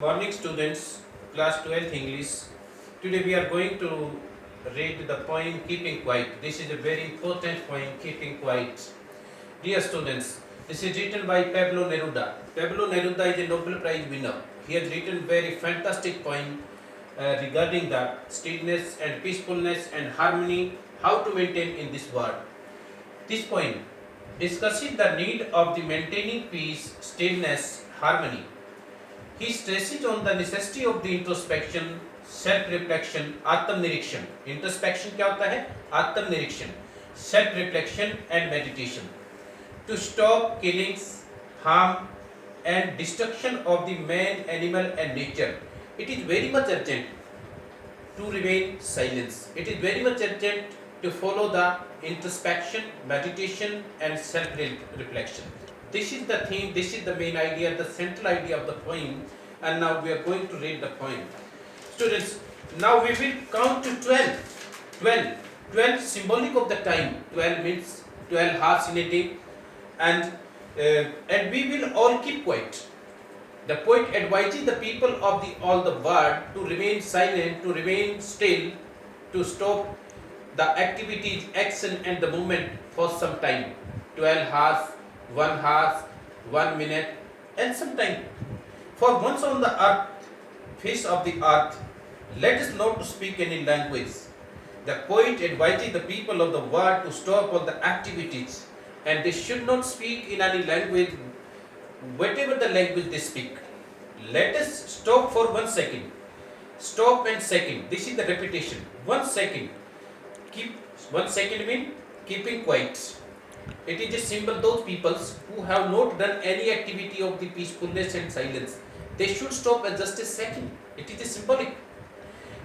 Morning students, class 12th English. Today we are going to read the poem Keeping Quiet. This is a very important poem, Keeping Quiet. Dear students, this is written by Pablo Neruda. Pablo Neruda is a Nobel Prize winner. He has written very fantastic poem regarding the stillness and peacefulness and harmony, how to maintain in this world. This poem discusses the need of the maintaining peace, stillness, harmony. He stresses on the necessity of the introspection, self-reflection, आत्मनिरीक्षण. Introspection क्या होता है? आत्मनिरीक्षण, self-reflection and meditation. To stop killings, harm and destruction of the man, animal and nature. It is very much urgent to remain silence. It is very much urgent to follow the introspection, meditation and self-reflection. This is the theme, this is the main idea, the central idea of the poem, and now we are going to read the poem. Students, now we will count to 12. 12. 12 symbolic of the time. 12 means 12 hours in a day, and we will all keep quiet. The poet advises the people of all the world to remain silent, to remain still, to stop the activities, action and the movement for some time. 12 hours, 1 hour, 1 minute and some time. For once on the earth, face of the earth, let us not to speak any language. The poet advises the people of the world to stop all the activities and they should not speak in any language, whatever the language they speak. Let us stop for 1 second. Stop and second. This is the repetition. 1 second. Keep 1 second mean keeping quiet. It is a symbol those peoples who have not done any activity of the peacefulness and silence. They should stop at just a second. It is a symbolic.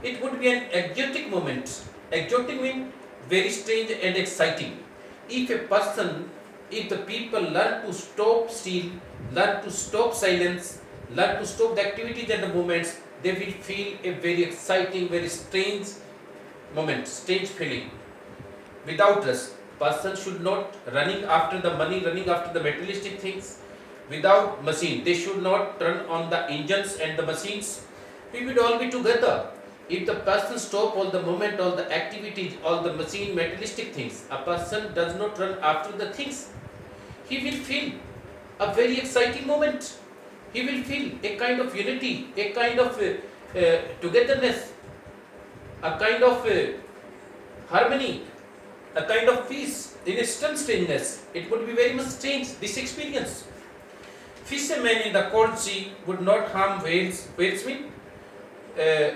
It would be an exotic moment. Exotic means very strange and exciting. If the people learn to stop still, learn to stop silence, learn to stop the activities and the movements, they will feel a very exciting, very strange moment, strange feeling. Without us, person should not running after the money, running after the materialistic things. Without machine, they should not turn on the engines and the machines. We would all be together. If the person stop all the moment, all the activities, all the machine, materialistic things, a person does not run after the things. He will feel a very exciting moment. He will feel a kind of unity, a kind of togetherness, a kind of harmony, a kind of peace in a strangeness. It would be very much strange, this experience. Fishermen in the cold sea would not harm whales. Whales mean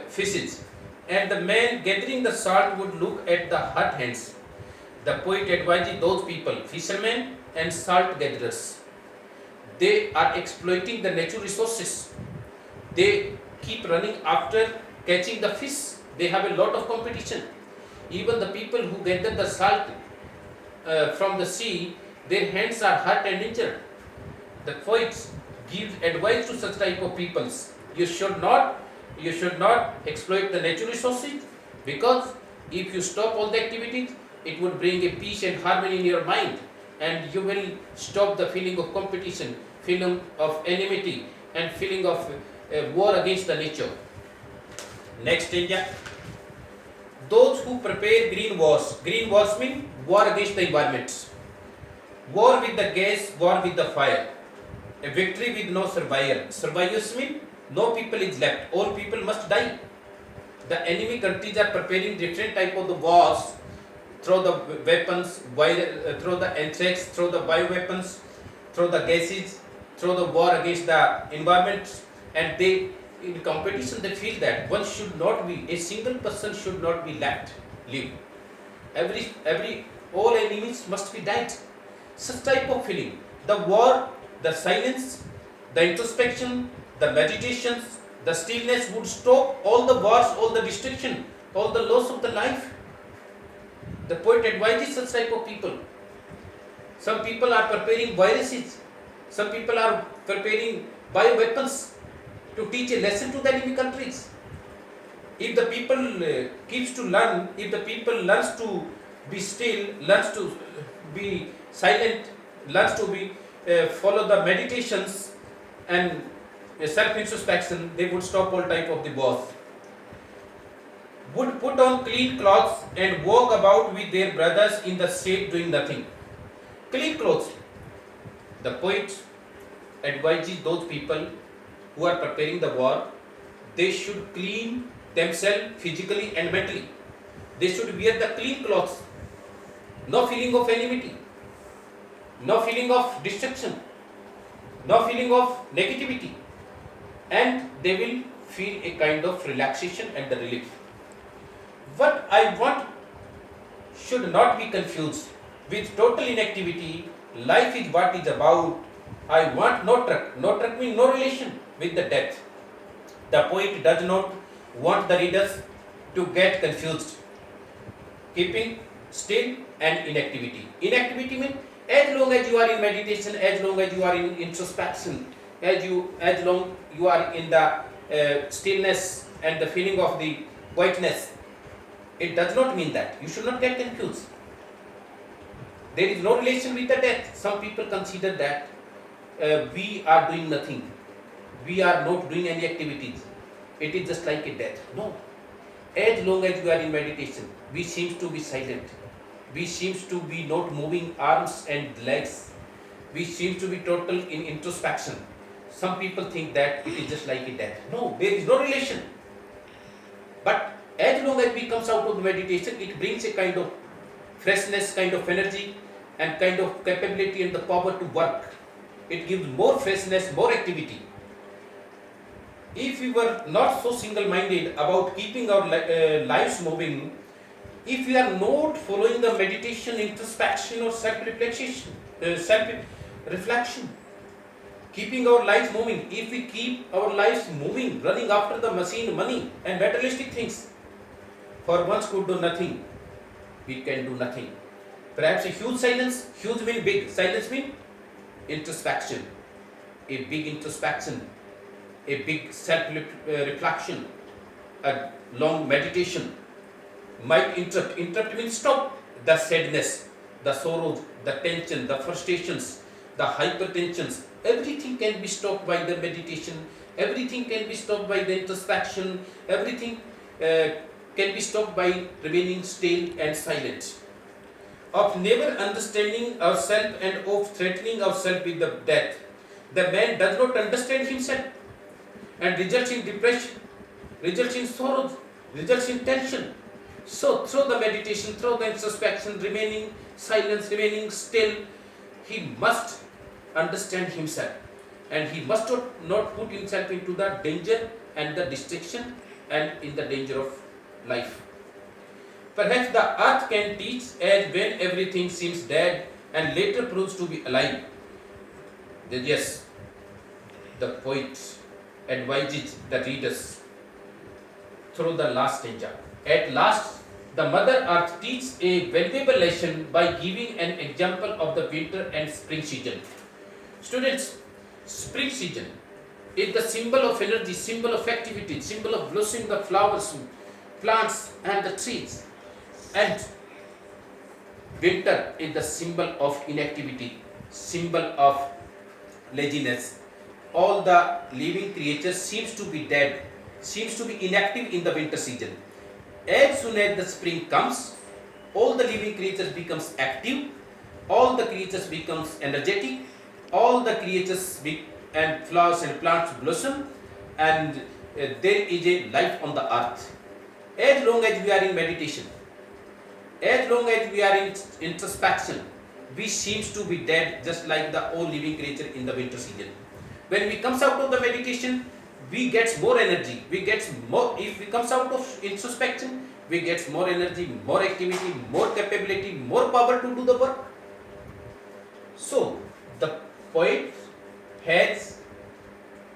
fishes. And the man gathering the salt would look at the hut hands. The poet advises those people, fishermen and salt gatherers. They are exploiting the natural resources. They keep running after catching the fish. They have a lot of competition. Even the people who gather the salt from the sea, their hands are hurt and injured. The poets give advice to such type of peoples. You should not exploit the natural resources, because if you stop all the activities, it would bring a peace and harmony in your mind, and you will stop the feeling of competition, feeling of enmity, and feeling of war against the nature. Next stanza. Those who prepare green wars mean war against the environment. War with the gas, war with the fire. A victory with no survivor. Survivors mean no people is left. All people must die. The enemy countries are preparing different type of the wars through the weapons, through the anthrax, through the bioweapons, through the gases, through the war against the environment, and they in competition they feel that one should not be, a single person should not be left live. All enemies must be died. Such type of feeling. The war, the silence, the introspection, the meditations, the stillness would stop all the wars, all the destruction, all the loss of the life. The poet advises such type of people. Some people are preparing viruses. Some people are preparing bioweapons to teach a lesson to the enemy countries. If the people keeps to learn, if the people learns to be still, learns to be silent, learns to be follow the meditations and self-introspection, they would stop all type of the wars, would put on clean clothes and walk about with their brothers in the street doing nothing. Clean clothes. The poet advises those people who are preparing the war, they should clean themselves physically and mentally. They should wear the clean clothes. No feeling of enmity, no feeling of destruction, no feeling of negativity, and they will feel a kind of relaxation and the relief. What I want should not be confused with total inactivity. Life is what is about. I want no truck. No truck means no relation with the death. The poet does not want the readers to get confused. Keeping still and inactivity. Inactivity means as long as you are in meditation, as long as you are in introspection, as long you are in the stillness and the feeling of the quietness, it does not mean that. You should not get confused. There is no relation with the death. Some people consider that we are doing nothing. We are not doing any activities. It is just like a death. No. As long as you are in meditation, we seem to be silent. We seem to be not moving arms and legs. We seem to be total in introspection. Some people think that it is just like a death. No, there is no relation. But as long as we comes out of the meditation, it brings a kind of freshness, kind of energy, and kind of capability and the power to work. It gives more freshness, more activity. If we were not so single-minded about keeping our lives moving, if we are not following the meditation, introspection or self-reflection, keeping our lives moving, if we keep our lives moving, running after the machine, money and materialistic things, for once could do nothing, we can do nothing. Perhaps a huge silence, huge means big, silence means introspection, a big introspection, a big self-reflection, a long meditation might interrupt. Interrupt means stop the sadness, the sorrows, the tension, the frustrations, the hypertensions. Everything can be stopped by the meditation. Everything can be stopped by the introspection. Everything can be stopped by remaining still and silent. Of never understanding ourselves and of threatening ourselves with the death, the man does not understand himself and results in depression, results in sorrow, results in tension. So through the meditation, through the introspection, remaining silence, remaining still, he must understand himself and he must not put himself into the danger and the distraction and in the danger of life. Perhaps the earth can teach as when everything seems dead and later proves to be alive. Then yes, the poet advises the readers through the last danger. At last, the Mother Earth teaches a valuable lesson by giving an example of the winter and spring season. Students, spring season is the symbol of energy, symbol of activity, symbol of blossoming the flowers, plants and the trees. And winter is the symbol of inactivity, symbol of laziness. All the living creatures seems to be dead, seems to be inactive in the winter season. As soon as the spring comes, all the living creatures becomes active, all the creatures becomes energetic, all the creatures and flowers and plants blossom, and there is a life on the earth. As long as we are in meditation, as long as we are in introspection, we seems to be dead just like the all living creature in the winter season. When we comes out of the meditation, we get more energy, we get more, if we comes out of introspection, we get more energy, more activity, more capability, more power to do the work. So, the poet has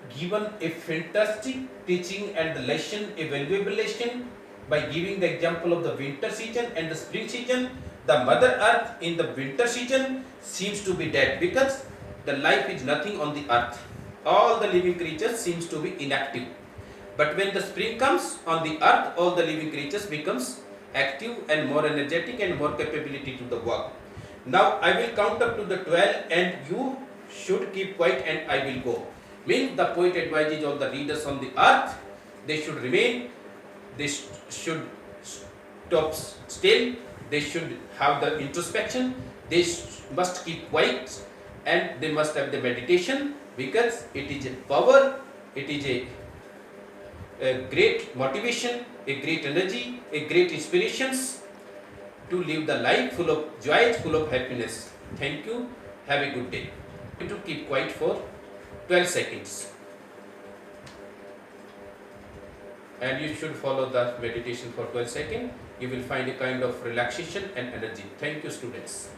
given a fantastic teaching and the lesson, a valuable lesson by giving the example of the winter season and the spring season. The Mother Earth in the winter season seems to be dead because the life is nothing on the earth. All the living creatures seems to be inactive. But when the spring comes on the earth, all the living creatures becomes active and more energetic and more capability to the work. Now I will count up to the 12 and you should keep quiet and I will go. Means the poet advises all the readers on the earth, they should remain, they should stop still, they should have the introspection, they must keep quiet, and they must have the meditation, because it is a power, it is a great motivation, a great energy, a great inspirations to live the life full of joy, full of happiness. Thank you. Have a good day. To keep quiet for 12 seconds. And you should follow the meditation for 12 seconds. You will find a kind of relaxation and energy. Thank you, students.